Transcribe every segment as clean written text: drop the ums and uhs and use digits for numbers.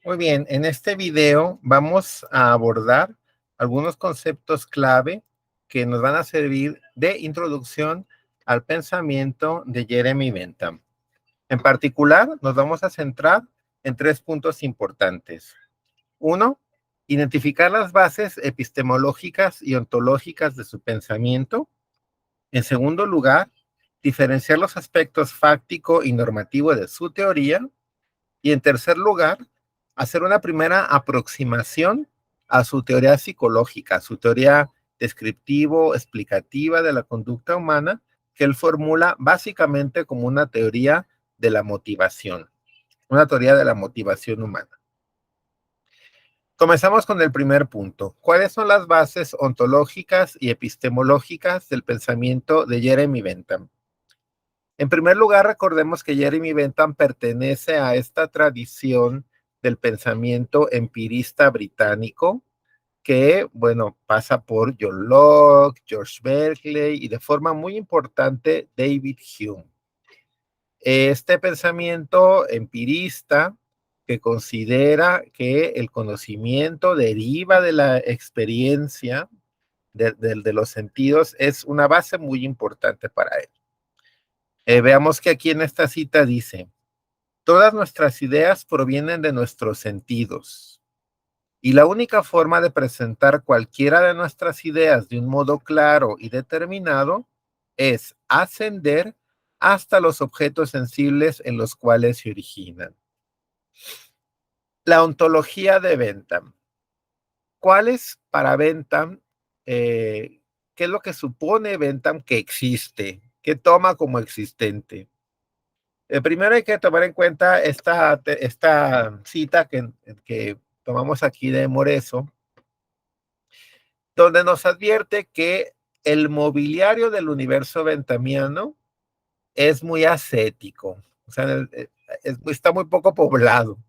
Muy bien, en este video vamos a abordar algunos conceptos clave que nos van a servir de introducción al pensamiento de Jeremy Bentham. En particular, nos vamos a centrar en 3 puntos importantes. 1, identificar las bases epistemológicas y ontológicas de su pensamiento. En segundo lugar, diferenciar los aspectos fáctico y normativo de su teoría. Y en tercer lugar, hacer una primera aproximación a su teoría psicológica, su teoría descriptivo-explicativa de la conducta humana, que él formula básicamente como una teoría de la motivación humana. Comenzamos con el primer punto. ¿Cuáles son las bases ontológicas y epistemológicas del pensamiento de Jeremy Bentham? En primer lugar, recordemos que Jeremy Bentham pertenece a esta tradición del pensamiento empirista británico que, bueno, pasa por John Locke, George Berkeley y de forma muy importante David Hume. Este pensamiento empirista que considera que el conocimiento deriva de la experiencia de los sentidos es una base muy importante para él. Veamos que aquí en esta cita dice: todas nuestras ideas provienen de nuestros sentidos, y la única forma de presentar cualquiera de nuestras ideas de un modo claro y determinado es ascender hasta los objetos sensibles en los cuales se originan. La ontología de Bentham. ¿Cuál es para Bentham? ¿Qué es lo que supone Bentham que existe? ¿Qué toma como existente? Primero hay que tomar en cuenta esta cita que tomamos aquí de Moreso, donde nos advierte que el mobiliario del universo benthamiano es muy ascético, o sea, está muy poco poblado.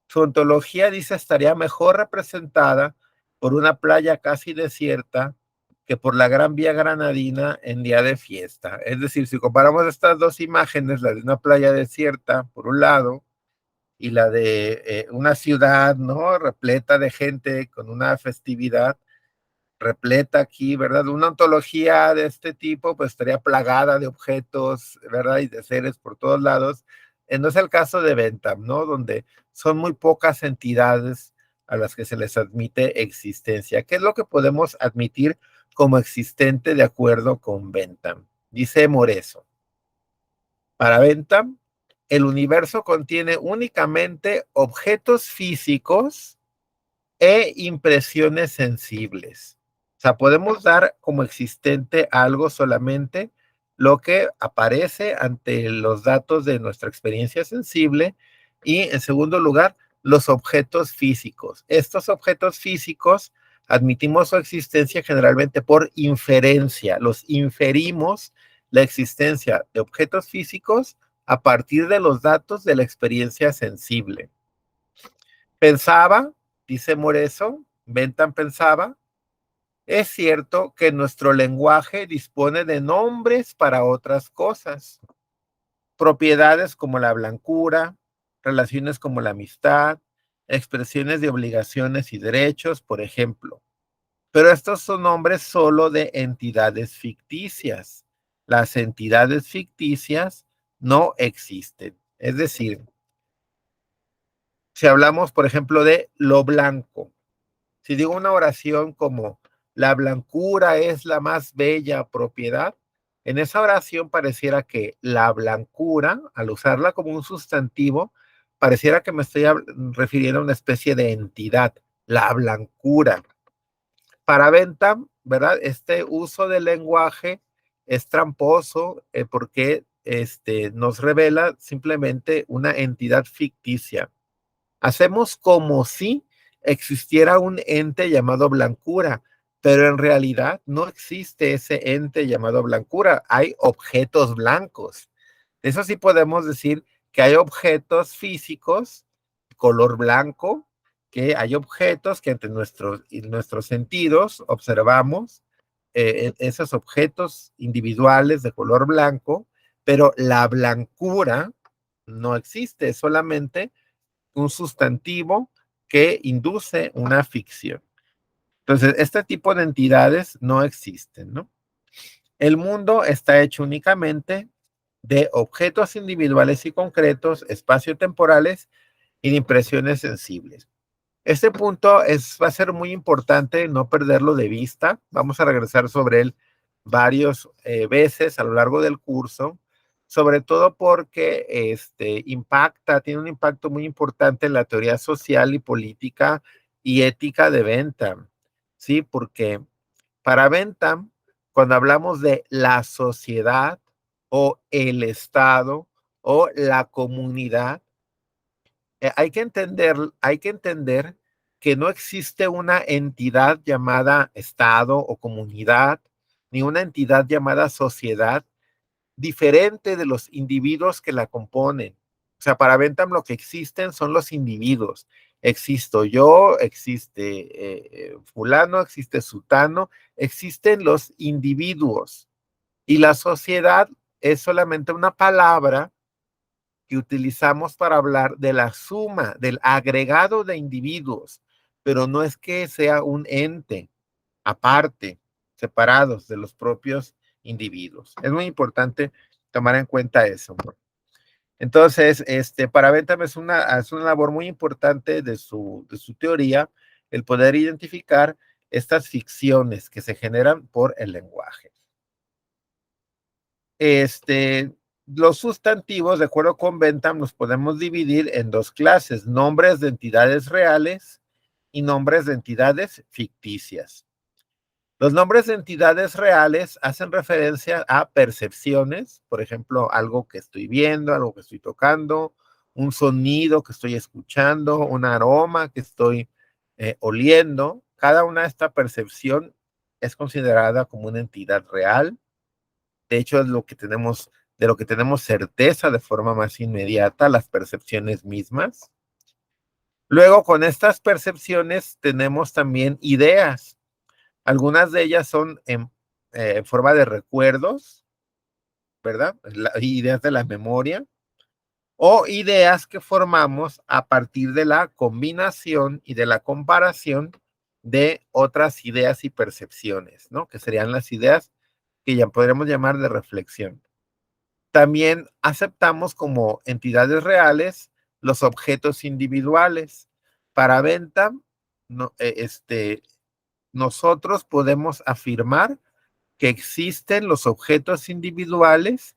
Su ontología, dice, estaría mejor representada por una playa casi desierta que por la Gran Vía Granadina en día de fiesta. Es decir, si comparamos estas dos imágenes, la de una playa desierta, por un lado, y la de una ciudad, ¿no? Repleta de gente con una festividad, repleta aquí, ¿verdad? Una ontología de este tipo, pues estaría plagada de objetos, ¿verdad? Y de seres por todos lados. No es el caso de Bentham, ¿no? Donde son muy pocas entidades a las que se les admite existencia. ¿Qué es lo que podemos admitir como existente de acuerdo con Bentham? Dice Moreso: para Bentham, el universo contiene únicamente objetos físicos e impresiones sensibles. O sea, podemos dar como existente algo solamente lo que aparece ante los datos de nuestra experiencia sensible y, en segundo lugar, los objetos físicos. Estos objetos físicos admitimos su existencia generalmente por inferencia. Los inferimos la existencia de objetos físicos a partir de los datos de la experiencia sensible. Pensaba, dice Moreso, Bentham pensaba, es cierto que nuestro lenguaje dispone de nombres para otras cosas, propiedades como la blancura, relaciones como la amistad, expresiones de obligaciones y derechos, por ejemplo. Pero estos son nombres solo de entidades ficticias. Las entidades ficticias no existen. Es decir, si hablamos, por ejemplo, de lo blanco, si digo una oración como la blancura es la más bella propiedad, en esa oración pareciera que la blancura, al usarla como un sustantivo, pareciera que me estoy refiriendo a una especie de entidad, la blancura. Para Bentham, ¿verdad? Este uso del lenguaje es tramposo porque nos revela simplemente una entidad ficticia. Hacemos como si existiera un ente llamado blancura, pero en realidad no existe ese ente llamado blancura. Hay objetos blancos. Eso sí podemos decir que hay objetos físicos, color blanco, que hay objetos que entre nuestros sentidos observamos esos objetos individuales de color blanco, pero la blancura no existe, solamente un sustantivo que induce una ficción. Entonces, este tipo de entidades no existen, ¿no? El mundo está hecho únicamente de objetos individuales y concretos, espacio-temporales y de impresiones sensibles. Este punto va a ser muy importante no perderlo de vista. Vamos a regresar sobre él varias veces a lo largo del curso, sobre todo porque tiene un impacto muy importante en la teoría social y política y ética de Bentham, ¿sí? Porque para Bentham, cuando hablamos de la sociedad o el Estado o la comunidad, hay que entender que no existe una entidad llamada Estado o comunidad, ni una entidad llamada sociedad diferente de los individuos que la componen. O sea, para Bentham lo que existen son los individuos. Existo yo, existe fulano, existe sutano, existen los individuos. Y la sociedad es solamente una palabra que utilizamos para hablar de la suma, del agregado de individuos, pero no es que sea un ente aparte, separados de los propios individuos. Es muy importante tomar en cuenta eso. Entonces, para Bentham es una labor muy importante de su teoría el poder identificar estas ficciones que se generan por el lenguaje. Este, los sustantivos, de acuerdo con Bentham, los podemos dividir en dos clases: nombres de entidades reales y nombres de entidades ficticias. Los nombres de entidades reales hacen referencia a percepciones, por ejemplo, algo que estoy viendo, algo que estoy tocando, un sonido que estoy escuchando, un aroma que estoy oliendo. Cada una de esta percepción es considerada como una entidad real. De hecho, es lo que tenemos, de lo que tenemos certeza de forma más inmediata, las percepciones mismas. Luego, con estas percepciones tenemos también ideas. Algunas de ellas son en forma de recuerdos, ¿verdad? Ideas de la memoria o ideas que formamos a partir de la combinación y de la comparación de otras ideas y percepciones, ¿no? Que serían las ideas que ya podríamos llamar de reflexión. También aceptamos como entidades reales los objetos individuales. Para Bentham, no, nosotros podemos afirmar que existen los objetos individuales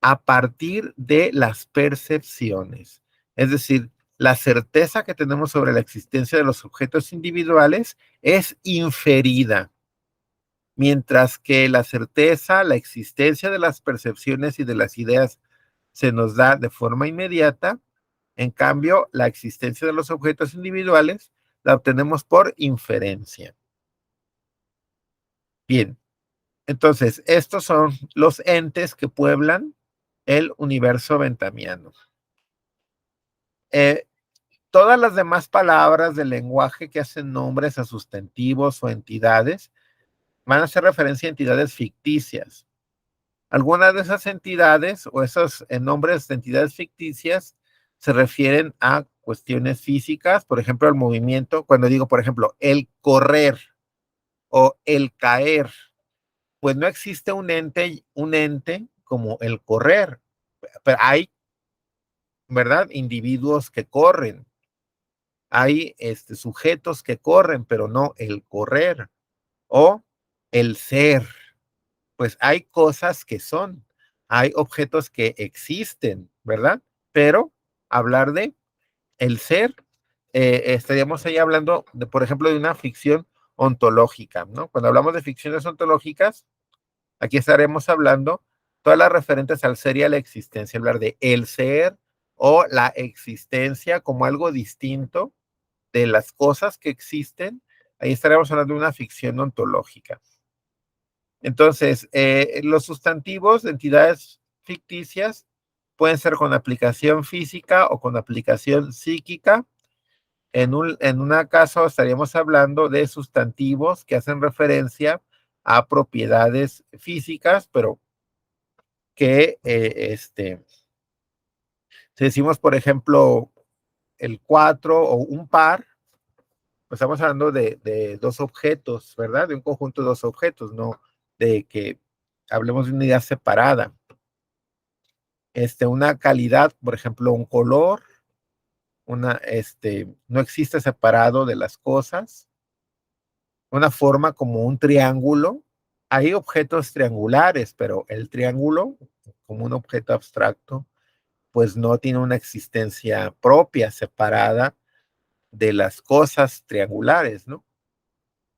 a partir de las percepciones. Es decir, la certeza que tenemos sobre la existencia de los objetos individuales es inferida, mientras que la certeza, la existencia de las percepciones y de las ideas se nos da de forma inmediata. En cambio, la existencia de los objetos individuales la obtenemos por inferencia. Bien, entonces, estos son los entes que pueblan el universo benthamiano. Eh, Todas las demás palabras del lenguaje que hacen nombres a sustantivos o entidades van a hacer referencia a entidades ficticias. Algunas de esas entidades o esos nombres de entidades ficticias se refieren a cuestiones físicas, por ejemplo, el movimiento. Cuando digo, por ejemplo, el correr o el caer, pues no existe un ente como el correr, pero hay, ¿verdad? Individuos que corren, hay sujetos que corren, pero no el correr o el ser. Pues hay cosas que son, hay objetos que existen, ¿verdad? Pero hablar de el ser, estaríamos ahí hablando, de, por ejemplo, de una ficción ontológica, ¿no? Cuando hablamos de ficciones ontológicas, aquí estaremos hablando todas las referentes al ser y a la existencia, hablar de el ser o la existencia como algo distinto de las cosas que existen. Ahí estaremos hablando de una ficción ontológica. Entonces, los sustantivos de entidades ficticias pueden ser con aplicación física o con aplicación psíquica. En un caso estaríamos hablando de sustantivos que hacen referencia a propiedades físicas, pero que si decimos, por ejemplo, el 4 o un par, pues estamos hablando de dos objetos, ¿verdad? De un conjunto de dos objetos, no de que hablemos de una unidad separada. Una calidad, por ejemplo, un color, no existe separado de las cosas. Una forma como un triángulo. Hay objetos triangulares, pero el triángulo, como un objeto abstracto, pues no tiene una existencia propia, separada de las cosas triangulares, ¿no?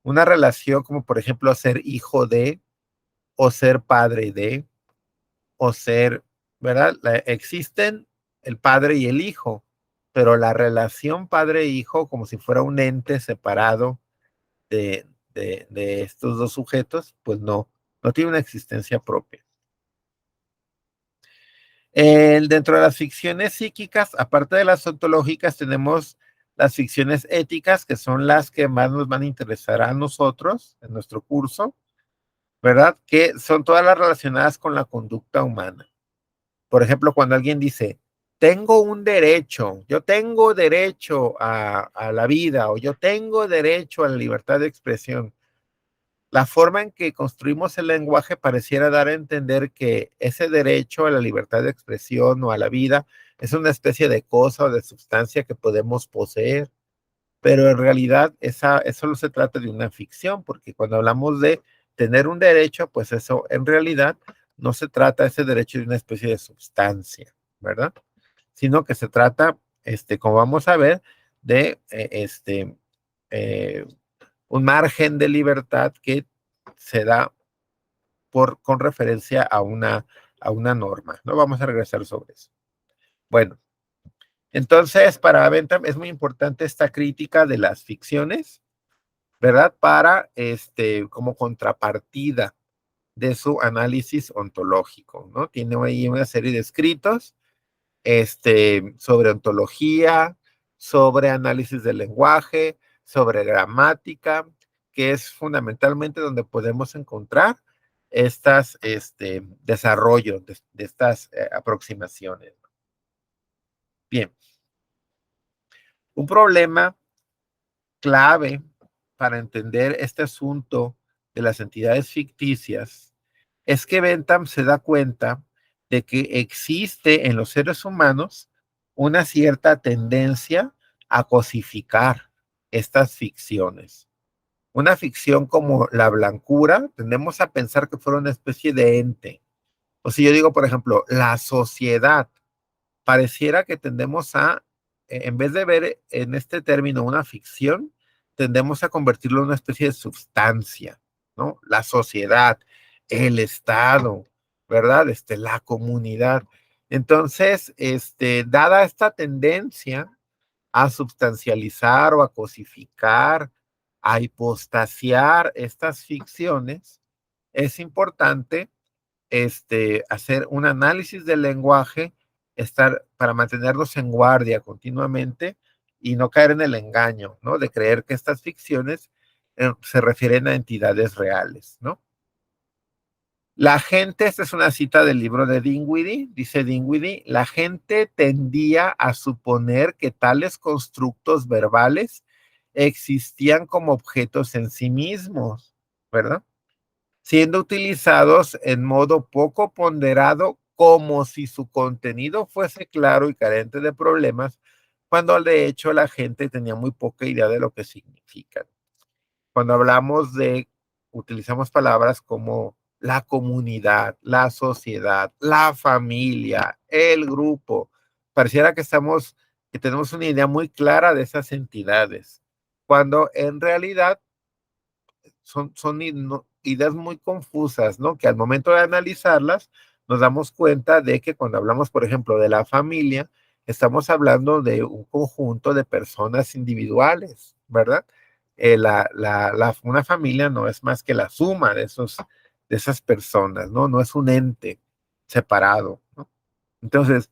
Una relación como, por ejemplo, ser hijo de, o ser padre de, o ser, ¿verdad? Existen el padre y el hijo, pero la relación padre-hijo, como si fuera un ente separado de estos dos sujetos, pues no tiene una existencia propia. Dentro de las ficciones psíquicas, aparte de las ontológicas, tenemos las ficciones éticas, que son las que más nos van a interesar a nosotros en nuestro curso, ¿verdad? Que son todas las relacionadas con la conducta humana. Por ejemplo, cuando alguien dice, tengo un derecho, yo tengo derecho a la vida, o yo tengo derecho a la libertad de expresión, la forma en que construimos el lenguaje pareciera dar a entender que ese derecho a la libertad de expresión o a la vida es una especie de cosa o de sustancia que podemos poseer, pero en realidad eso no se trata de una ficción, porque cuando hablamos de tener un derecho, pues eso en realidad no se trata ese derecho de una especie de sustancia, ¿verdad? Sino que se trata, como vamos a ver, de eh, un margen de libertad que se da con referencia a una norma. No vamos a regresar sobre eso. Bueno, entonces para Bentham es muy importante esta crítica de las ficciones, ¿verdad? Para como contrapartida de su análisis ontológico, ¿no? Tiene ahí una serie de escritos sobre ontología, sobre análisis del lenguaje, sobre gramática, que es fundamentalmente donde podemos encontrar estas desarrollos de estas aproximaciones. Bien, un problema clave para entender este asunto de las entidades ficticias es que Bentham se da cuenta de que existe en los seres humanos una cierta tendencia a cosificar estas ficciones. Una ficción como la blancura, tendemos a pensar que fuera una especie de ente. O si yo digo, por ejemplo, la sociedad, pareciera que tendemos en vez de ver en este término una ficción, tendemos a convertirlo en una especie de sustancia, ¿no? La sociedad, el Estado, ¿verdad? La comunidad. Entonces, dada esta tendencia a substancializar o a cosificar, a hipostasiar estas ficciones, es importante hacer un análisis del lenguaje, para mantenerlos en guardia continuamente y no caer en el engaño, ¿no? De creer que estas ficciones se refieren a entidades reales, ¿no? La gente, esta es una cita del libro de Dinwiddie, dice Dinwiddie, la gente tendía a suponer que tales constructos verbales existían como objetos en sí mismos, ¿verdad? Siendo utilizados en modo poco ponderado, como si su contenido fuese claro y carente de problemas, cuando de hecho la gente tenía muy poca idea de lo que significan. Cuando utilizamos palabras como la comunidad, la sociedad, la familia, el grupo, pareciera que tenemos una idea muy clara de esas entidades, cuando en realidad son ideas muy confusas, ¿no? Que al momento de analizarlas, nos damos cuenta de que cuando hablamos, por ejemplo, de la familia, estamos hablando de un conjunto de personas individuales, ¿verdad? Una familia no es más que la suma de esas personas, ¿no? No es un ente separado, ¿no? Entonces,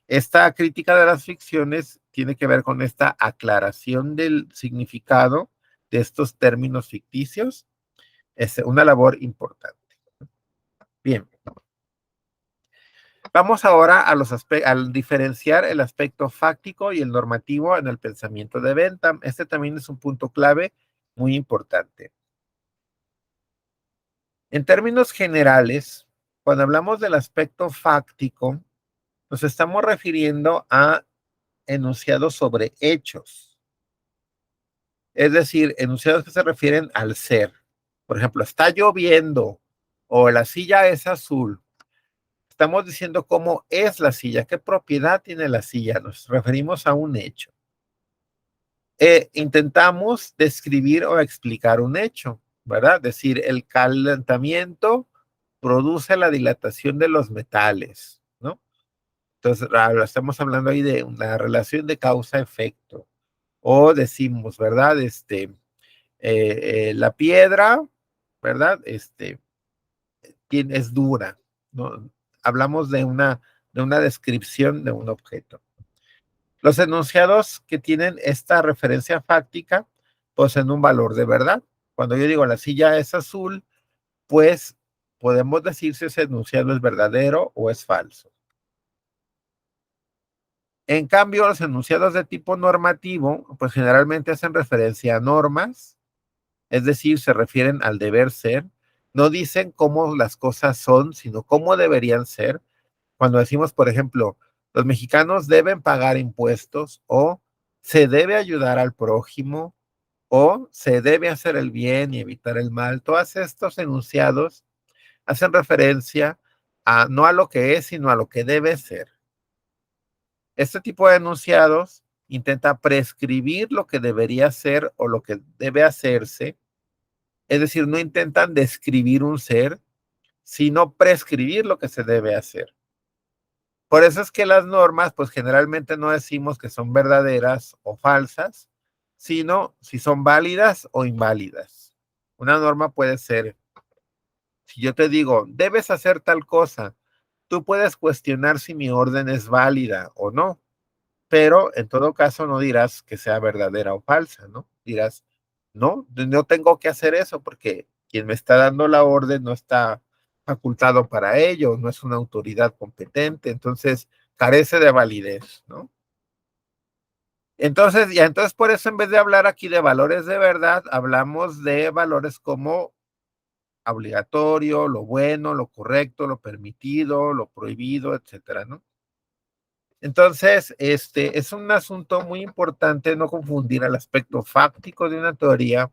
esta crítica de las ficciones tiene que ver con esta aclaración del significado de estos términos ficticios. Es una labor importante. Bien. Vamos ahora a al diferenciar el aspecto fáctico y el normativo en el pensamiento de Bentham. Este también es un punto clave muy importante. En términos generales, cuando hablamos del aspecto fáctico, nos estamos refiriendo a enunciados sobre hechos, es decir, enunciados que se refieren al ser. Por ejemplo, está lloviendo o la silla es azul. Estamos diciendo cómo es la silla, qué propiedad tiene la silla. Nos referimos a un hecho. Intentamos describir o explicar un hecho, ¿verdad? Decir, el calentamiento produce la dilatación de los metales, ¿no? Entonces, estamos hablando ahí de una relación de causa-efecto. O decimos, ¿verdad? La piedra, ¿verdad? Es dura, ¿no? Hablamos de una descripción de un objeto. Los enunciados que tienen esta referencia fáctica poseen un valor de verdad. Cuando yo digo la silla es azul, pues podemos decir si ese enunciado es verdadero o es falso. En cambio, los enunciados de tipo normativo, pues generalmente hacen referencia a normas, es decir, se refieren al deber ser, no dicen cómo las cosas son, sino cómo deberían ser. Cuando decimos, por ejemplo, los mexicanos deben pagar impuestos o se debe ayudar al prójimo o se debe hacer el bien y evitar el mal, todos estos enunciados hacen referencia a no a lo que es, sino a lo que debe ser. Este tipo de enunciados intenta prescribir lo que debería ser o lo que debe hacerse, es decir, no intentan describir un ser, sino prescribir lo que se debe hacer. Por eso es que las normas, pues generalmente no decimos que son verdaderas o falsas, sino si son válidas o inválidas. Una norma puede ser, si yo te digo, debes hacer tal cosa, tú puedes cuestionar si mi orden es válida o no, pero en todo caso no dirás que sea verdadera o falsa, ¿no? Dirás, no, no tengo que hacer eso porque quien me está dando la orden no está facultado para ello, no es una autoridad competente, entonces carece de validez, ¿no? Entonces por eso en vez de hablar aquí de valores de verdad, hablamos de valores como obligatorio, lo bueno, lo correcto, lo permitido, lo prohibido, etcétera, ¿no? Entonces, es un asunto muy importante no confundir el aspecto fáctico de una teoría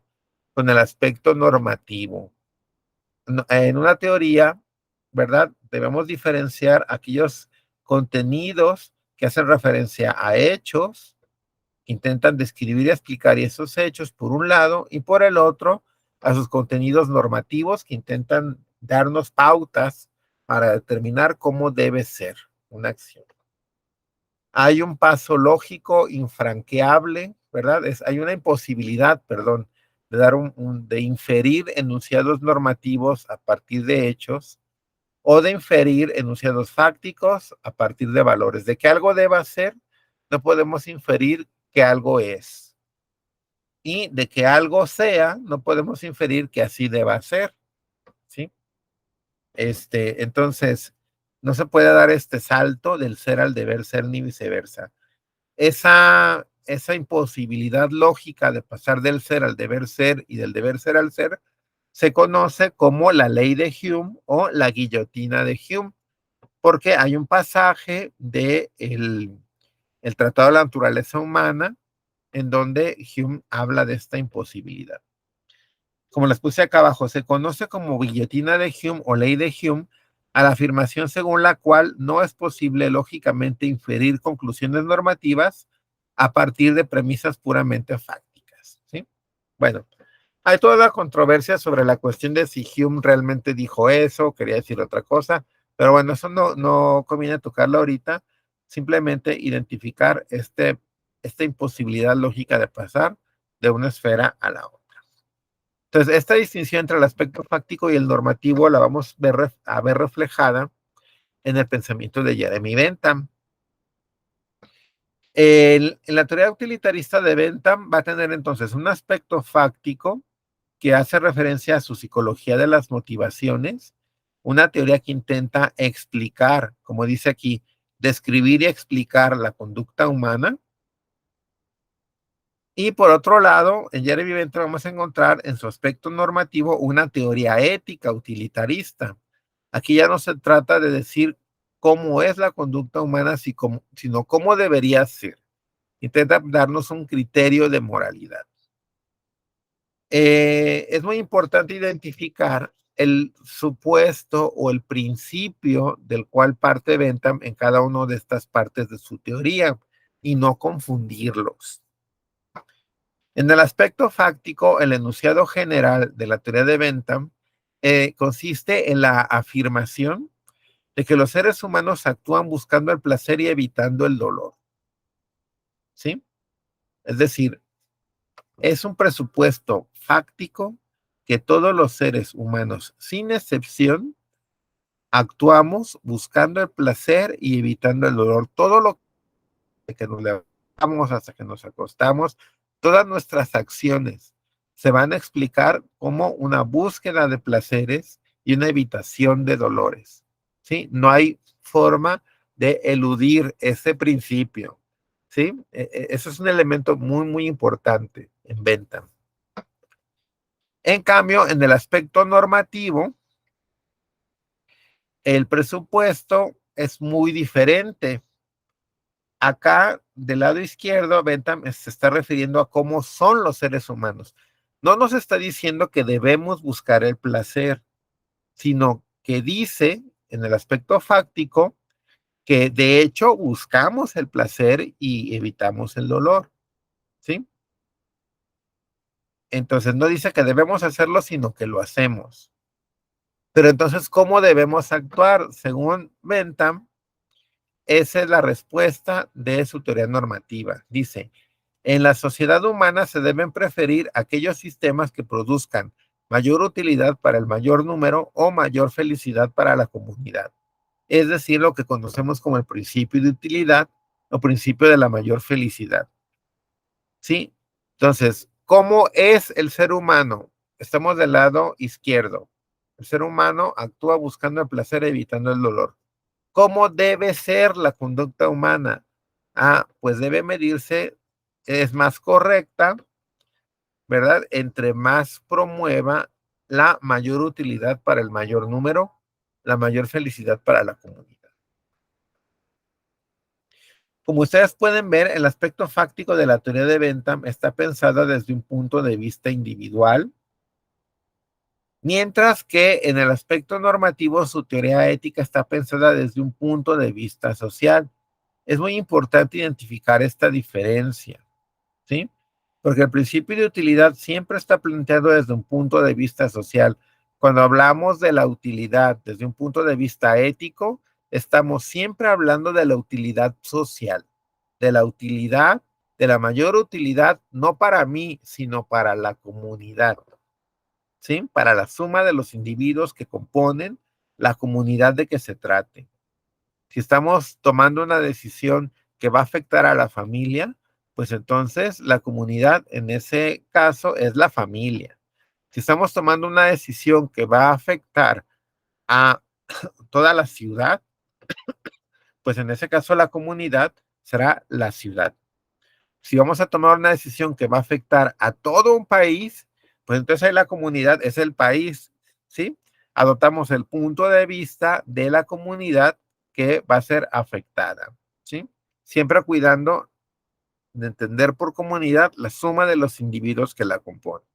con el aspecto normativo. En una teoría, ¿verdad? Debemos diferenciar aquellos contenidos que hacen referencia a hechos, intentan describir y explicar esos hechos por un lado, y por el otro, a sus contenidos normativos que intentan darnos pautas para determinar cómo debe ser una acción. Hay un paso lógico infranqueable, ¿verdad? Hay una imposibilidad, perdón, de de inferir enunciados normativos a partir de hechos o de inferir enunciados fácticos a partir de valores. De que algo deba ser, no podemos inferir que algo es. Y de que algo sea, no podemos inferir que así deba ser, ¿sí? Entonces, no se puede dar este salto del ser al deber ser ni viceversa. Esa imposibilidad lógica de pasar del ser al deber ser y del deber ser al ser se conoce como la ley de Hume o la guillotina de Hume, porque hay un pasaje de el Tratado de la Naturaleza Humana en donde Hume habla de esta imposibilidad. Como les puse acá abajo, se conoce como guillotina de Hume o ley de Hume a la afirmación según la cual no es posible lógicamente inferir conclusiones normativas a partir de premisas puramente fácticas, ¿sí? Bueno, hay toda la controversia sobre la cuestión de si Hume realmente dijo eso, quería decir otra cosa, pero bueno, eso no conviene tocarlo ahorita, simplemente identificar esta imposibilidad lógica de pasar de una esfera a la otra. Entonces, esta distinción entre el aspecto fáctico y el normativo la vamos a ver reflejada en el pensamiento de Jeremy Bentham. En la teoría utilitarista de Bentham va a tener entonces un aspecto fáctico que hace referencia a su psicología de las motivaciones una teoría que intenta explicar, como dice aquí, describir y explicar la conducta humana. Y por otro lado, en Jeremy Bentham vamos a encontrar en su aspecto normativo una teoría ética utilitarista. Aquí ya no se trata de decir cómo es la conducta humana, sino cómo debería ser. Intenta darnos un criterio de moralidad. Es muy importante identificar el supuesto o el principio del cual parte Bentham en cada una de estas partes de su teoría y no confundirlos. En el aspecto fáctico, el enunciado general de la teoría de Bentham consiste en la afirmación de que los seres humanos actúan buscando el placer y evitando el dolor. ¿Sí? Es decir, es un presupuesto fáctico que todos los seres humanos, sin excepción, actuamos buscando el placer y evitando el dolor. Todo lo que nos levantamos hasta que nos acostamos, todas nuestras acciones se van a explicar como una búsqueda de placeres y una evitación de dolores. ¿Sí? No hay forma de eludir ese principio. ¿Sí? Eso es un elemento muy, muy importante en Bentham. En cambio, en el aspecto normativo, el presupuesto es muy diferente. Acá, del lado izquierdo, Bentham se está refiriendo a cómo son los seres humanos. No nos está diciendo que debemos buscar el placer, sino que dice, en el aspecto fáctico, que de hecho buscamos el placer y evitamos el dolor. ¿Sí? Entonces no dice que debemos hacerlo, sino que lo hacemos. Pero entonces, ¿cómo debemos actuar? Según Bentham, esa es la respuesta de su teoría normativa. Dice, en la sociedad humana se deben preferir aquellos sistemas que produzcan mayor utilidad para el mayor número o mayor felicidad para la comunidad. Es decir, lo que conocemos como el principio de utilidad o principio de la mayor felicidad. ¿Sí? Entonces, ¿cómo es el ser humano? Estamos del lado izquierdo. El ser humano actúa buscando el placer, evitando el dolor. ¿Cómo debe ser la conducta humana? Pues debe medirse, es más correcta, ¿verdad? Entre más promueva la mayor utilidad para el mayor número, la mayor felicidad para la comunidad. Como ustedes pueden ver, el aspecto fáctico de la teoría de Bentham está pensada desde un punto de vista individual, mientras que en el aspecto normativo su teoría ética está pensada desde un punto de vista social. Es muy importante identificar esta diferencia, ¿sí? Porque el principio de utilidad siempre está planteado desde un punto de vista social. Cuando hablamos de la utilidad desde un punto de vista ético, estamos siempre hablando de la utilidad social, de la utilidad, de la mayor utilidad, no para mí, sino para la comunidad, ¿sí? Para la suma de los individuos que componen la comunidad de que se trate. Si estamos tomando una decisión que va a afectar a la familia, pues entonces la comunidad en ese caso es la familia. Si estamos tomando una decisión que va a afectar a toda la ciudad, pues en ese caso la comunidad será la ciudad. Si vamos a tomar una decisión que va a afectar a todo un país, pues entonces ahí la comunidad es el país, ¿sí? Adoptamos el punto de vista de la comunidad que va a ser afectada, ¿sí? Siempre cuidando de entender por comunidad la suma de los individuos que la componen.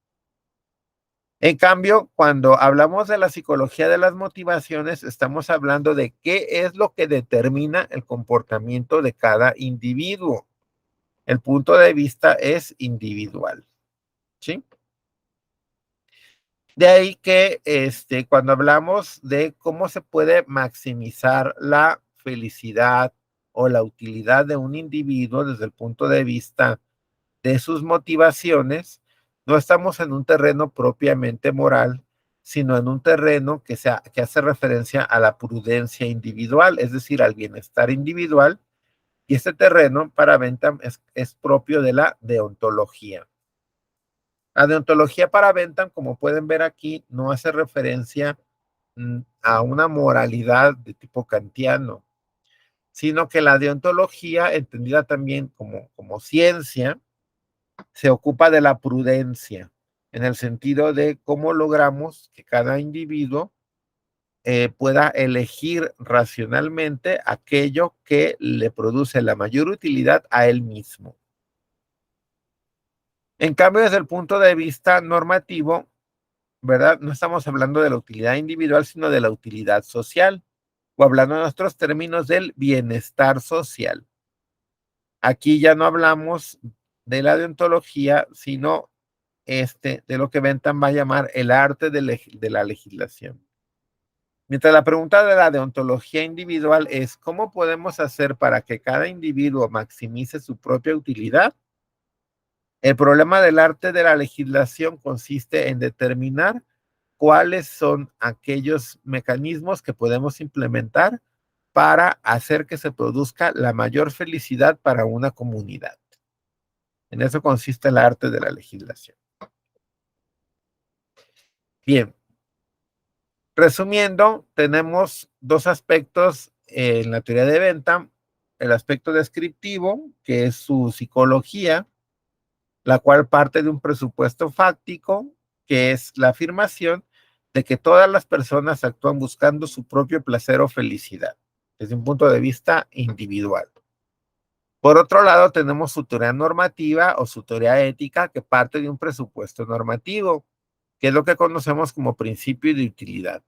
En cambio, cuando hablamos de la psicología de las motivaciones, estamos hablando de qué es lo que determina el comportamiento de cada individuo. El punto de vista es individual, ¿sí? De ahí que cuando hablamos de cómo se puede maximizar la felicidad o la utilidad de un individuo desde el punto de vista de sus motivaciones, no estamos en un terreno propiamente moral, sino en un terreno que hace referencia a la prudencia individual, es decir, al bienestar individual. Y este terreno para Bentham es propio de la deontología. La deontología para Bentham, como pueden ver aquí, no hace referencia a una moralidad de tipo kantiano, sino que la deontología, entendida también como ciencia, se ocupa de la prudencia, en el sentido de cómo logramos que cada individuo pueda elegir racionalmente aquello que le produce la mayor utilidad a él mismo. En cambio, desde el punto de vista normativo, ¿verdad? No estamos hablando de la utilidad individual, sino de la utilidad social, o hablando en nuestros términos del bienestar social. Aquí ya no hablamos de la deontología, sino de lo que Bentham va a llamar el arte de la legislación. Mientras la pregunta de la deontología individual es ¿cómo podemos hacer para que cada individuo maximice su propia utilidad? El problema del arte de la legislación consiste en determinar cuáles son aquellos mecanismos que podemos implementar para hacer que se produzca la mayor felicidad para una comunidad. En eso consiste el arte de la legislación. Bien, resumiendo, tenemos dos aspectos en la teoría de Bentham: el aspecto descriptivo, que es su psicología, la cual parte de un presupuesto fáctico, que es la afirmación de que todas las personas actúan buscando su propio placer o felicidad, desde un punto de vista individual. Por otro lado, tenemos su teoría normativa o su teoría ética, que parte de un presupuesto normativo, que es lo que conocemos como principio de utilidad.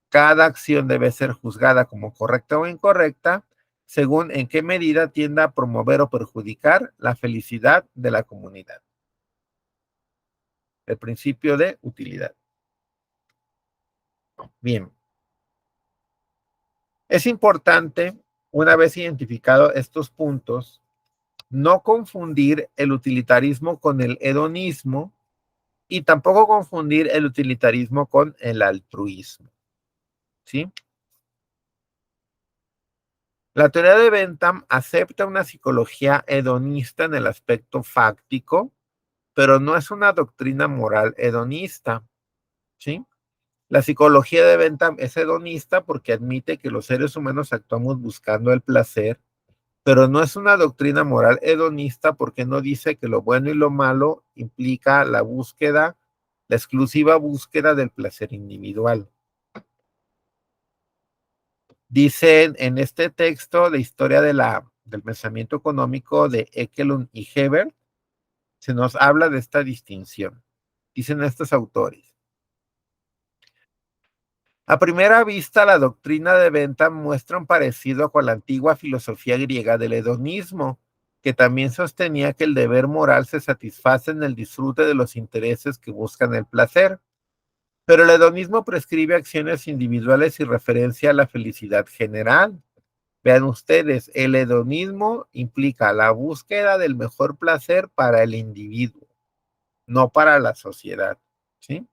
Cada acción debe ser juzgada como correcta o incorrecta, según en qué medida tienda a promover o perjudicar la felicidad de la comunidad. El principio de utilidad. Bien. Es importante, una vez identificados estos puntos, no confundir el utilitarismo con el hedonismo y tampoco confundir el utilitarismo con el altruismo. ¿Sí? La teoría de Bentham acepta una psicología hedonista en el aspecto fáctico, pero no es una doctrina moral hedonista. ¿Sí? La psicología de Bentham es hedonista porque admite que los seres humanos actuamos buscando el placer, pero no es una doctrina moral hedonista porque no dice que lo bueno y lo malo implica la búsqueda, la exclusiva búsqueda del placer individual. Dicen en este texto de historia del pensamiento económico de Ekelund y Hebert, se nos habla de esta distinción. Dicen estos autores: a primera vista, la doctrina de Bentham muestra un parecido con la antigua filosofía griega del hedonismo, que también sostenía que el deber moral se satisface en el disfrute de los intereses que buscan el placer. Pero el hedonismo prescribe acciones individuales y referencia a la felicidad general. Vean ustedes, el hedonismo implica la búsqueda del mejor placer para el individuo, no para la sociedad. ¿Sí?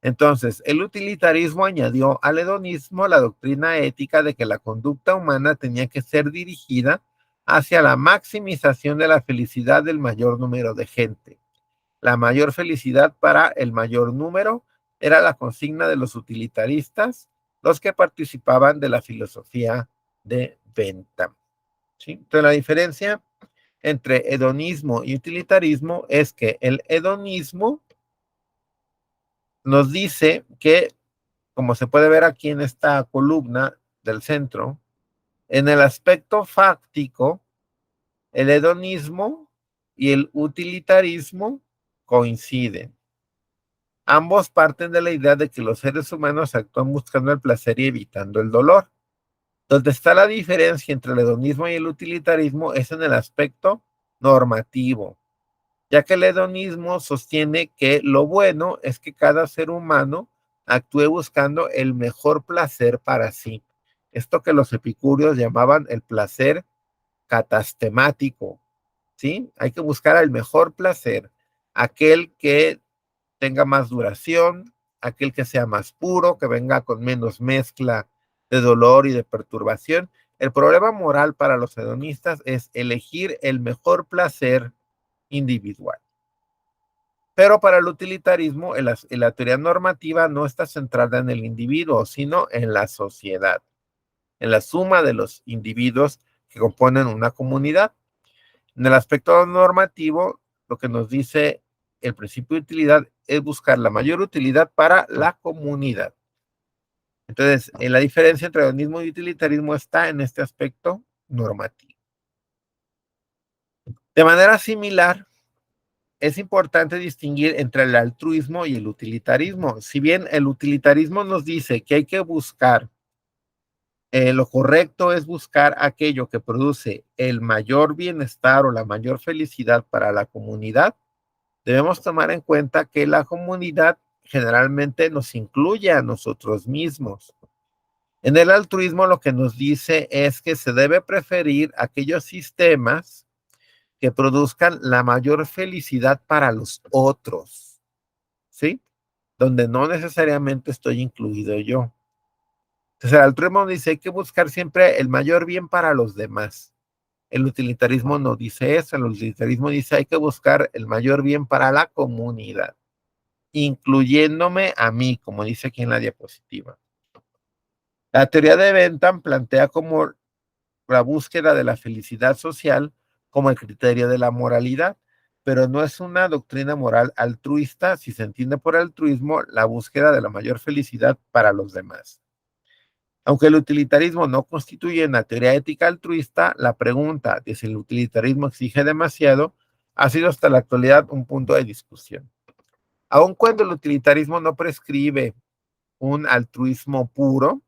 Entonces, el utilitarismo añadió al hedonismo la doctrina ética de que la conducta humana tenía que ser dirigida hacia la maximización de la felicidad del mayor número de gente. La mayor felicidad para el mayor número era la consigna de los utilitaristas, los que participaban de la filosofía de Bentham. ¿Sí? Entonces, la diferencia entre hedonismo y utilitarismo es que el hedonismo nos dice que, como se puede ver aquí en esta columna del centro, en el aspecto fáctico, el hedonismo y el utilitarismo coinciden. Ambos parten de la idea de que los seres humanos actúan buscando el placer y evitando el dolor. Donde está la diferencia entre el hedonismo y el utilitarismo es en el aspecto normativo, ya que el hedonismo sostiene que lo bueno es que cada ser humano actúe buscando el mejor placer para sí. Esto que los epicúreos llamaban el placer catastemático, ¿sí? Hay que buscar el mejor placer, aquel que tenga más duración, aquel que sea más puro, que venga con menos mezcla de dolor y de perturbación. El problema moral para los hedonistas es elegir el mejor placer individual. Pero para el utilitarismo, la teoría normativa no está centrada en el individuo, sino en la sociedad, en la suma de los individuos que componen una comunidad. En el aspecto normativo, lo que nos dice el principio de utilidad es buscar la mayor utilidad para la comunidad. Entonces, la diferencia entre hedonismo y utilitarismo está en este aspecto normativo. De manera similar, es importante distinguir entre el altruismo y el utilitarismo. Si bien el utilitarismo nos dice que hay que buscar, lo correcto es buscar aquello que produce el mayor bienestar o la mayor felicidad para la comunidad, debemos tomar en cuenta que la comunidad generalmente nos incluye a nosotros mismos. En el altruismo lo que nos dice es que se debe preferir aquellos sistemas que produzcan la mayor felicidad para los otros, ¿sí? Donde no necesariamente estoy incluido yo. Entonces el altruismo dice hay que buscar siempre el mayor bien para los demás. El utilitarismo no dice eso, el utilitarismo dice hay que buscar el mayor bien para la comunidad, incluyéndome a mí, como dice aquí en la diapositiva. La teoría de Bentham plantea como la búsqueda de la felicidad social como el criterio de la moralidad, pero no es una doctrina moral altruista si se entiende por altruismo la búsqueda de la mayor felicidad para los demás. Aunque el utilitarismo no constituye una teoría ética altruista, la pregunta de si el utilitarismo exige demasiado ha sido hasta la actualidad un punto de discusión. Aun cuando el utilitarismo no prescribe un altruismo puro,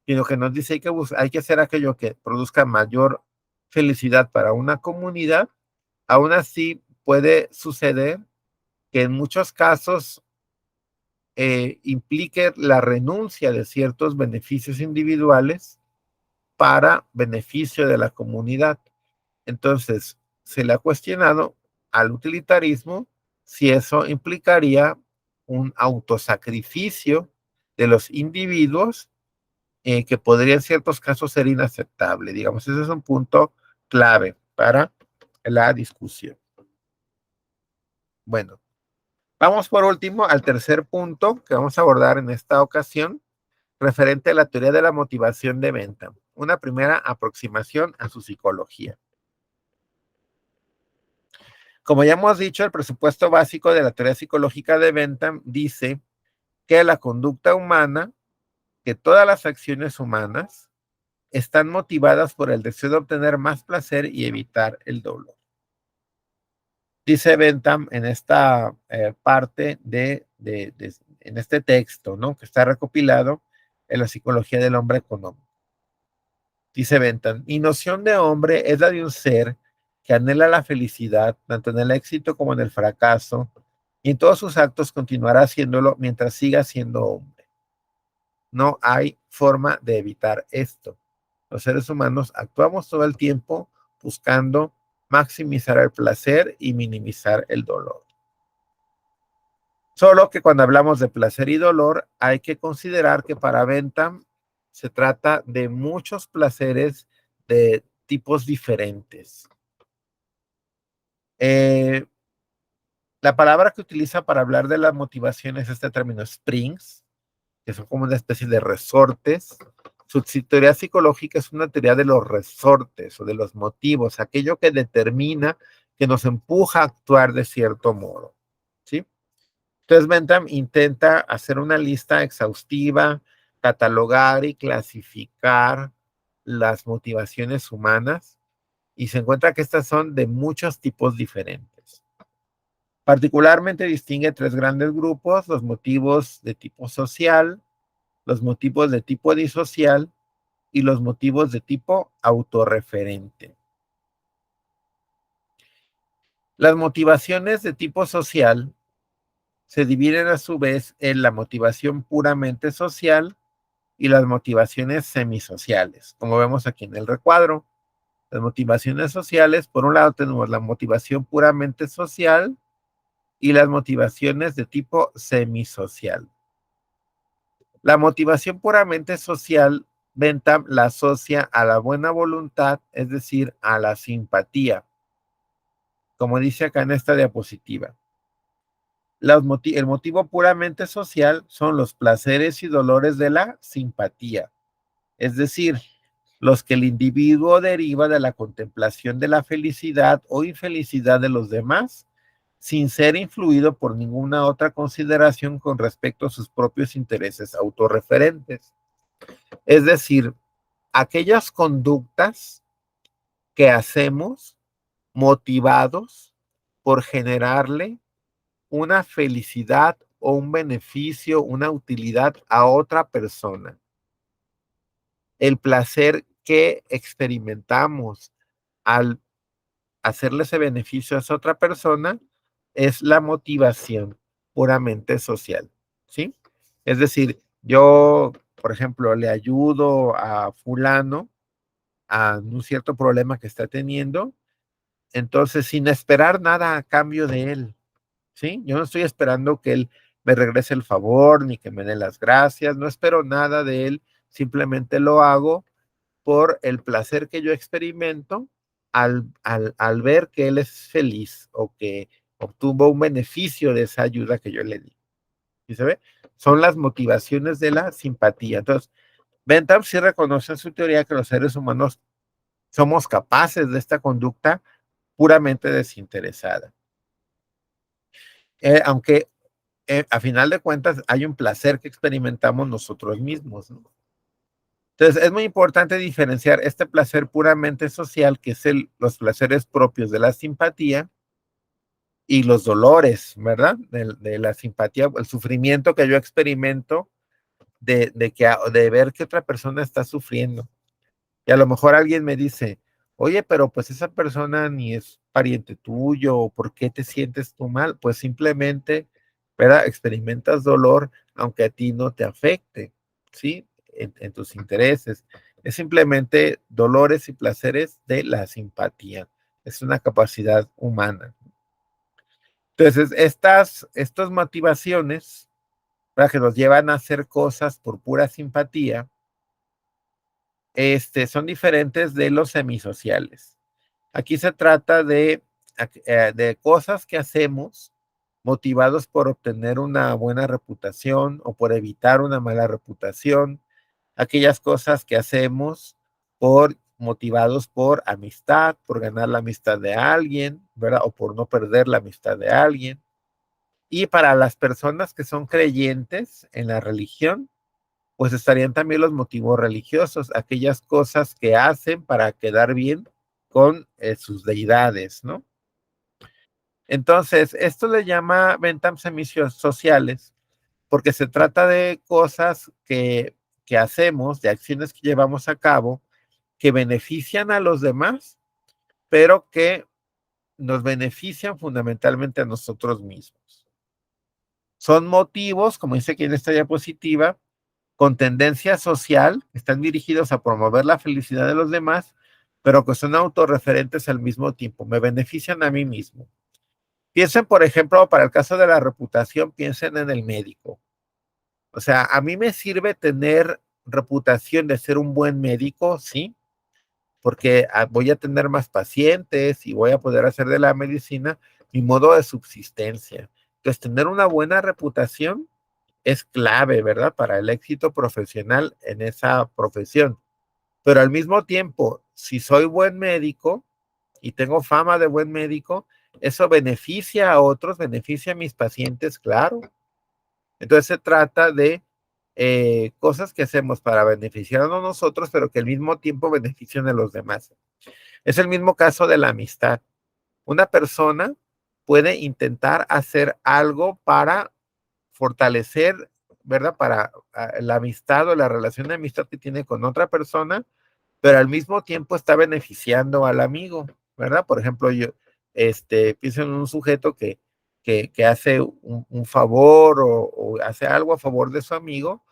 sino que nos dice hay que hacer aquello que produzca mayor felicidad para una comunidad, aún así puede suceder que en muchos casos implique la renuncia de ciertos beneficios individuales para beneficio de la comunidad. Entonces, se le ha cuestionado al utilitarismo si eso implicaría un autosacrificio de los individuos que podría en ciertos casos ser inaceptable. Digamos, ese es un punto clave para la discusión. Bueno, vamos por último al tercer punto que vamos a abordar en esta ocasión, referente a la teoría de la motivación de Bentham, una primera aproximación a su psicología. Como ya hemos dicho, el presupuesto básico de la teoría psicológica de Bentham dice que la conducta humana, que todas las acciones humanas están motivadas por el deseo de obtener más placer y evitar el dolor. Dice Bentham en esta parte en este texto, ¿no? Que está recopilado en la psicología del hombre económico. Dice Bentham, mi noción de hombre es la de un ser que anhela la felicidad, tanto en el éxito como en el fracaso, y en todos sus actos continuará haciéndolo mientras siga siendo hombre. No hay forma de evitar esto. Los seres humanos actuamos todo el tiempo buscando maximizar el placer y minimizar el dolor. Solo que cuando hablamos de placer y dolor, hay que considerar que para Bentham se trata de muchos placeres de tipos diferentes. La palabra que utiliza para hablar de la motivación es este término springs, que son como una especie de resortes. Su teoría psicológica es una teoría de los resortes o de los motivos, aquello que determina, que nos empuja a actuar de cierto modo, ¿sí? Entonces Bentham intenta hacer una lista exhaustiva, catalogar y clasificar las motivaciones humanas y se encuentra que estas son de muchos tipos diferentes. Particularmente distingue tres grandes grupos: los motivos de tipo social, los motivos de tipo disocial y los motivos de tipo autorreferente. Las motivaciones de tipo social se dividen a su vez en la motivación puramente social y las motivaciones semisociales, como vemos aquí en el recuadro. Las motivaciones sociales, por un lado tenemos la motivación puramente social y las motivaciones de tipo semisocial. La motivación puramente social, Bentham la asocia a la buena voluntad, es decir, a la simpatía, como dice acá en esta diapositiva. El motivo puramente social son los placeres y dolores de la simpatía, es decir, los que el individuo deriva de la contemplación de la felicidad o infelicidad de los demás, sin ser influido por ninguna otra consideración con respecto a sus propios intereses autorreferentes. Es decir, aquellas conductas que hacemos motivados por generarle una felicidad o un beneficio, una utilidad a otra persona. El placer que experimentamos al hacerle ese beneficio a esa otra persona es la motivación puramente social, ¿sí? Es decir, yo, por ejemplo, le ayudo a fulano a un cierto problema que está teniendo, entonces sin esperar nada a cambio de él, ¿sí? Yo no estoy esperando que él me regrese el favor ni que me dé las gracias, no espero nada de él, simplemente lo hago por el placer que yo experimento al ver que él es feliz o que obtuvo un beneficio de esa ayuda que yo le di. ¿Sí se ve? Son las motivaciones de la simpatía. Entonces, Bentham sí reconoce en su teoría que los seres humanos somos capaces de esta conducta puramente desinteresada. Aunque a final de cuentas hay un placer que experimentamos nosotros mismos, ¿no? Entonces, es muy importante diferenciar este placer puramente social, que es los placeres propios de la simpatía, y los dolores, ¿verdad? De la simpatía, el sufrimiento que yo experimento de ver que otra persona está sufriendo. Y a lo mejor alguien me dice, oye, pero pues esa persona ni es pariente tuyo, ¿por qué te sientes tú mal? Pues simplemente, ¿verdad? Experimentas dolor aunque a ti no te afecte, ¿sí? En tus intereses. Es simplemente dolores y placeres de la simpatía. Es una capacidad humana. Entonces, estas motivaciones, ¿verdad? Que nos llevan a hacer cosas por pura simpatía, son diferentes de los semisociales. Aquí se trata de cosas que hacemos motivados por obtener una buena reputación o por evitar una mala reputación. Aquellas cosas que hacemos motivados por amistad, por ganar la amistad de alguien, ¿verdad? O por no perder la amistad de alguien. Y para las personas que son creyentes en la religión, pues estarían también los motivos religiosos, aquellas cosas que hacen para quedar bien con sus deidades, ¿no? Entonces, esto le llama Bentham semicios sociales, porque se trata de cosas que hacemos, de acciones que llevamos a cabo, que benefician a los demás, pero que nos benefician fundamentalmente a nosotros mismos. Son motivos, como dice aquí en esta diapositiva, con tendencia social, están dirigidos a promover la felicidad de los demás, pero que son autorreferentes al mismo tiempo, me benefician a mí mismo. Piensen, por ejemplo, para el caso de la reputación, piensen en el médico. O sea, a mí me sirve tener reputación de ser un buen médico, sí, porque voy a tener más pacientes y voy a poder hacer de la medicina mi modo de subsistencia. Entonces, tener una buena reputación es clave, ¿verdad? Para el éxito profesional en esa profesión. Pero al mismo tiempo, si soy buen médico y tengo fama de buen médico, eso beneficia a otros, beneficia a mis pacientes, claro. Entonces se trata de cosas que hacemos para beneficiarnos a nosotros, pero que al mismo tiempo benefician a los demás. Es el mismo caso de la amistad. Una persona puede intentar hacer algo para fortalecer, ¿verdad? Para la amistad o la relación de amistad que tiene con otra persona, pero al mismo tiempo está beneficiando al amigo, ¿verdad? Por ejemplo, yo pienso en un sujeto que hace un favor o hace algo a favor de su amigo,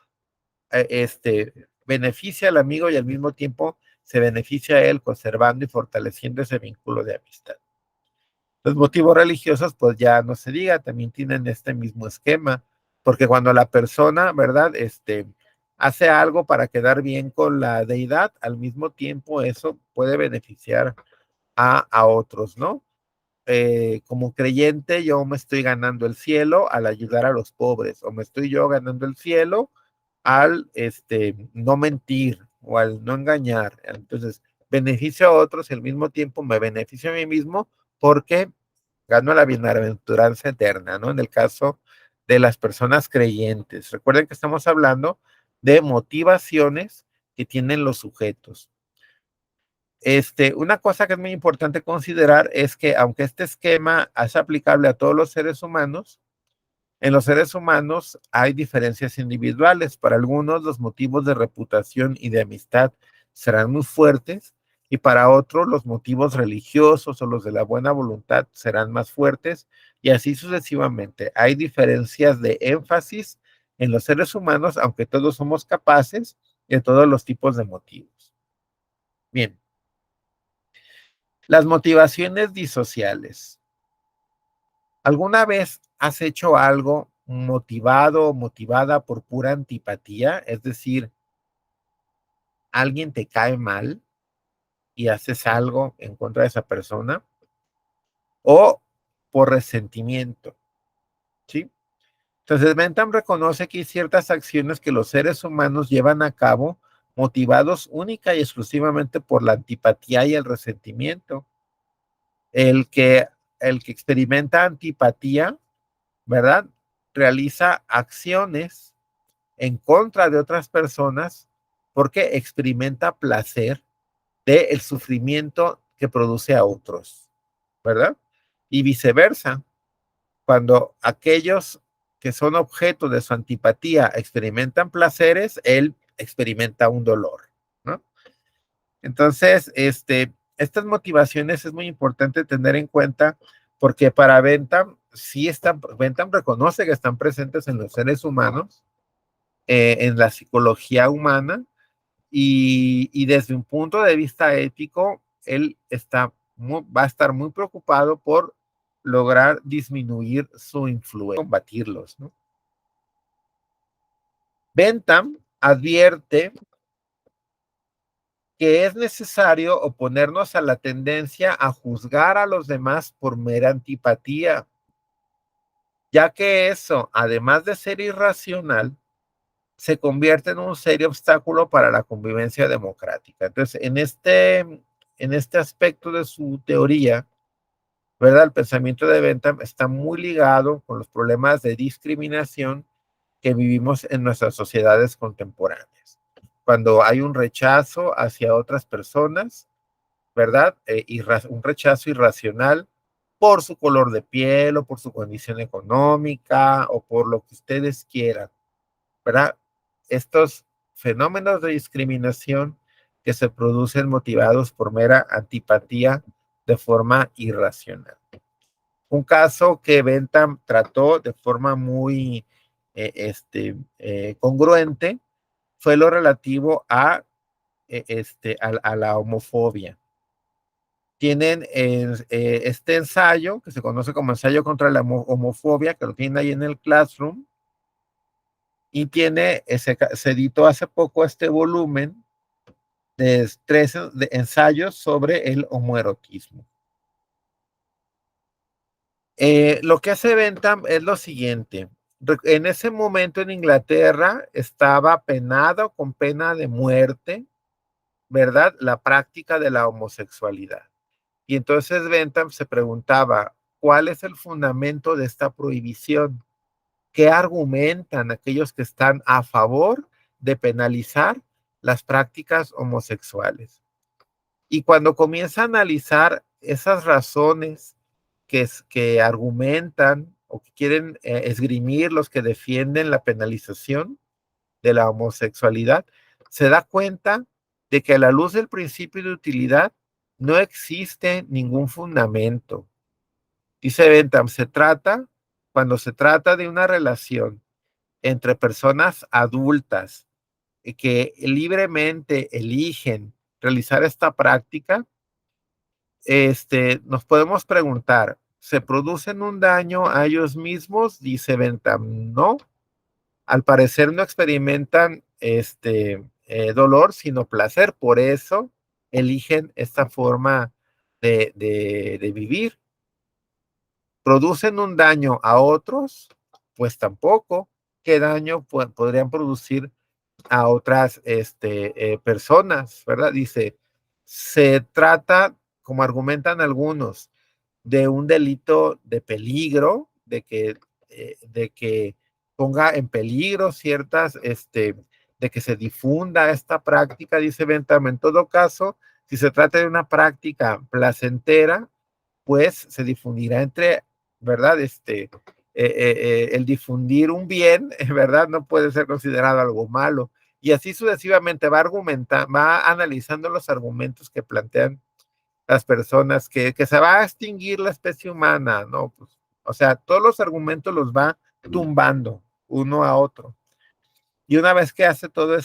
beneficia al amigo y al mismo tiempo se beneficia a él conservando y fortaleciendo ese vínculo de amistad. Los motivos religiosos, pues ya no se diga, también tienen este mismo esquema, porque cuando la persona, ¿verdad? Hace algo para quedar bien con la deidad, al mismo tiempo eso puede beneficiar a otros, ¿no? como creyente yo me estoy ganando el cielo al ayudar a los pobres, o me estoy yo ganando el cielo al no mentir o al no engañar. Entonces, beneficio a otros y al mismo tiempo me beneficio a mí mismo porque gano la bienaventuranza eterna, ¿no? En el caso de las personas creyentes. Recuerden que estamos hablando de motivaciones que tienen los sujetos. Una cosa que es muy importante considerar es que aunque este esquema es aplicable a todos los seres humanos, en los seres humanos hay diferencias individuales. Para algunos los motivos de reputación y de amistad serán muy fuertes y para otros los motivos religiosos o los de la buena voluntad serán más fuertes y así sucesivamente. Hay diferencias de énfasis en los seres humanos, aunque todos somos capaces de todos los tipos de motivos. Bien, las motivaciones disociales. ¿Alguna vez has hecho algo motivado o motivada por pura antipatía? Es decir, alguien te cae mal y haces algo en contra de esa persona o por resentimiento, ¿sí? Entonces, Bentham reconoce que hay ciertas acciones que los seres humanos llevan a cabo motivados única y exclusivamente por la antipatía y el resentimiento. El que, el que experimenta antipatía, ¿verdad? Realiza acciones en contra de otras personas porque experimenta placer del sufrimiento que produce a otros, ¿verdad? Y viceversa, cuando aquellos que son objeto de su antipatía experimentan placeres, él experimenta un dolor, ¿no? Entonces, estas motivaciones es muy importante tener en cuenta porque para Bentham, sí están, Bentham reconoce que están presentes en los seres humanos, en la psicología humana, y desde un punto de vista ético, él va a estar muy preocupado por lograr disminuir su influencia, combatirlos, ¿no? Bentham advierte que es necesario oponernos a la tendencia a juzgar a los demás por mera antipatía, ya que eso, además de ser irracional, se convierte en un serio obstáculo para la convivencia democrática. Entonces, en este aspecto de su teoría, ¿verdad? El pensamiento de Bentham está muy ligado con los problemas de discriminación que vivimos en nuestras sociedades contemporáneas. Cuando hay un rechazo hacia otras personas, ¿verdad? Un rechazo irracional por su color de piel o por su condición económica o por lo que ustedes quieran, ¿verdad? Estos fenómenos de discriminación que se producen motivados por mera antipatía de forma irracional. Un caso que Bentham trató de forma muy congruente fue lo relativo a la homofobia. Tienen este ensayo que se conoce como ensayo contra la homofobia, que lo tienen ahí en el Classroom, y se editó hace poco este volumen de 13 ensayos sobre el homoerotismo. Lo que hace Bentham es lo siguiente. En ese momento en Inglaterra estaba penado con pena de muerte, ¿verdad? La práctica de la homosexualidad. Y entonces Bentham se preguntaba, ¿cuál es el fundamento de esta prohibición? ¿Qué argumentan aquellos que están a favor de penalizar las prácticas homosexuales? Y cuando comienza a analizar esas razones que argumentan o que quieren esgrimir los que defienden la penalización de la homosexualidad, se da cuenta de que a la luz del principio de utilidad no existe ningún fundamento. Dice Bentham, cuando se trata de una relación entre personas adultas que libremente eligen realizar esta práctica, nos podemos preguntar, ¿se producen un daño a ellos mismos? Dice Bentham, no. Al parecer no experimentan dolor, sino placer. Por eso eligen esta forma de vivir. ¿Producen un daño a otros? Pues tampoco. ¿Qué daño podrían producir a otras personas, ¿verdad? Dice, se trata, como argumentan algunos, de un delito de peligro, de que ponga en peligro de que se difunda esta práctica, dice Bentham. En todo caso, si se trata de una práctica placentera, pues se difundirá ¿verdad? El difundir un bien, ¿verdad? No puede ser considerado algo malo. Y así sucesivamente va analizando los argumentos que plantean las personas, que se va a extinguir la especie humana, ¿no? Pues, o sea, todos los argumentos los va tumbando uno a otro. Y una vez que hace todo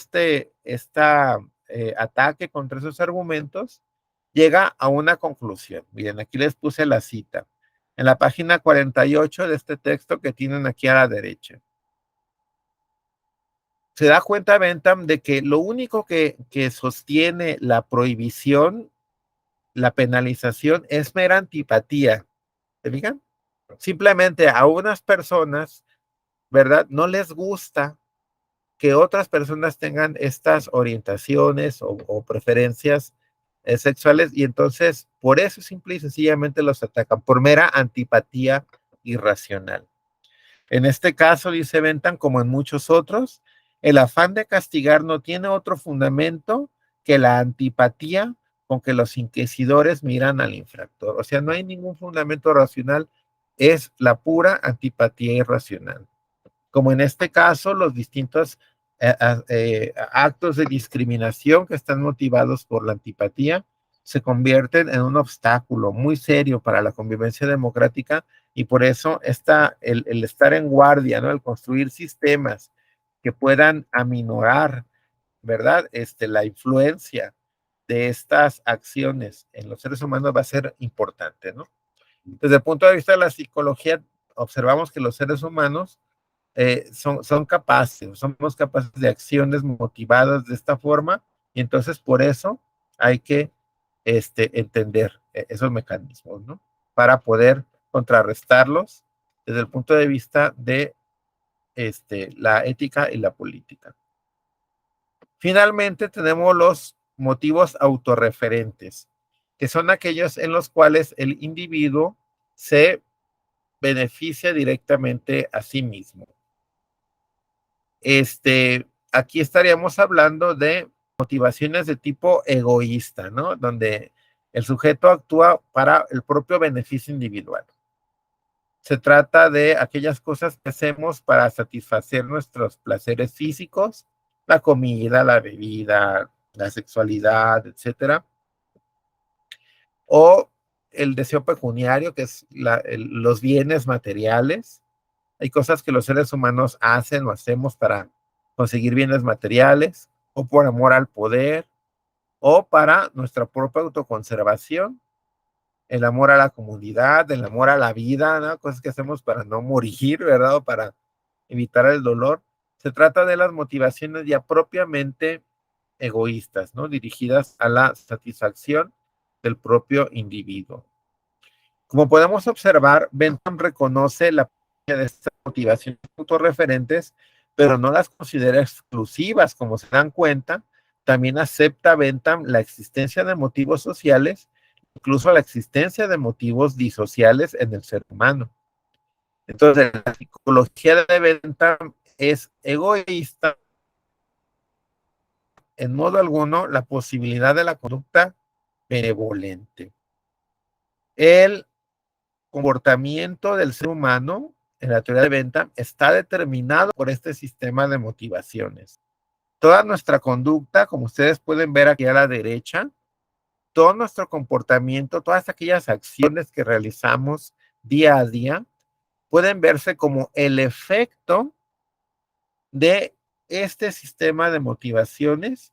ataque contra esos argumentos, llega a una conclusión. Miren, aquí les puse la cita. En la página 48 de este texto que tienen aquí a la derecha. Se da cuenta Bentham de que lo único que sostiene la prohibición, la penalización, es mera antipatía. ¿Se fijan? Simplemente a unas personas, ¿verdad? No les gusta que otras personas tengan estas orientaciones o preferencias sexuales, y entonces por eso simple y sencillamente los atacan, por mera antipatía irracional. En este caso, dice Bentham, como en muchos otros, el afán de castigar no tiene otro fundamento que la antipatía con que los inquisidores miran al infractor. O sea, no hay ningún fundamento racional, es la pura antipatía irracional. Como en este caso, los distintos actos de discriminación que están motivados por la antipatía se convierten en un obstáculo muy serio para la convivencia democrática, y por eso el estar en guardia, ¿no? El construir sistemas que puedan aminorar, ¿verdad? La influencia de estas acciones en los seres humanos va a ser importante, ¿no? Desde el punto de vista de la psicología, observamos que los seres humanos somos capaces de acciones motivadas de esta forma, y entonces por eso hay que entender esos mecanismos, ¿no? Para poder contrarrestarlos desde el punto de vista de la ética y la política. Finalmente tenemos los motivos autorreferentes, que son aquellos en los cuales el individuo se beneficia directamente a sí mismo. Aquí estaríamos hablando de motivaciones de tipo egoísta, ¿no? Donde el sujeto actúa para el propio beneficio individual. Se trata de aquellas cosas que hacemos para satisfacer nuestros placeres físicos, la comida, la bebida, la sexualidad, etcétera. O el deseo pecuniario, que es los bienes materiales. Hay cosas que los seres humanos hacen o hacemos para conseguir bienes materiales, o por amor al poder, o para nuestra propia autoconservación, el amor a la comunidad, el amor a la vida, ¿no? Cosas que hacemos para no morir, ¿verdad? O para evitar el dolor. Se trata de las motivaciones ya propiamente egoístas, ¿no? Dirigidas a la satisfacción del propio individuo. Como podemos observar, Bentham reconoce la de estas motivaciones autorreferentes, pero no las considera exclusivas. Como se dan cuenta, también acepta Bentham la existencia de motivos sociales, incluso la existencia de motivos disociales en el ser humano. Entonces, la psicología de Bentham es egoísta en modo alguno la posibilidad de la conducta benevolente. El comportamiento del ser humano, en la teoría de Bentham, está determinado por este sistema de motivaciones. Toda nuestra conducta, como ustedes pueden ver aquí a la derecha, todo nuestro comportamiento, todas aquellas acciones que realizamos día a día, pueden verse como el efecto de este sistema de motivaciones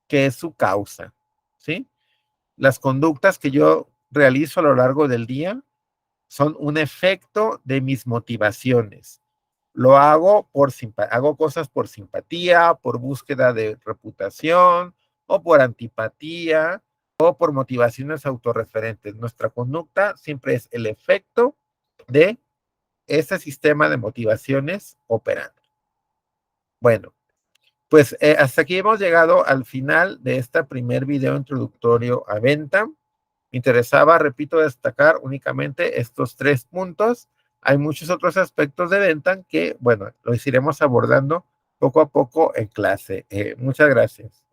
que es su causa, ¿sí? Las conductas que yo realizo a lo largo del día son un efecto de mis motivaciones. Lo hago hago cosas por simpatía, por búsqueda de reputación, o por antipatía, o por motivaciones autorreferentes. Nuestra conducta siempre es el efecto de este sistema de motivaciones operando. Bueno, pues hasta aquí hemos llegado al final de este primer video introductorio a venta. Me interesaba, repito, destacar únicamente estos 3 puntos. Hay muchos otros aspectos de venta que, bueno, los iremos abordando poco a poco en clase. Muchas gracias.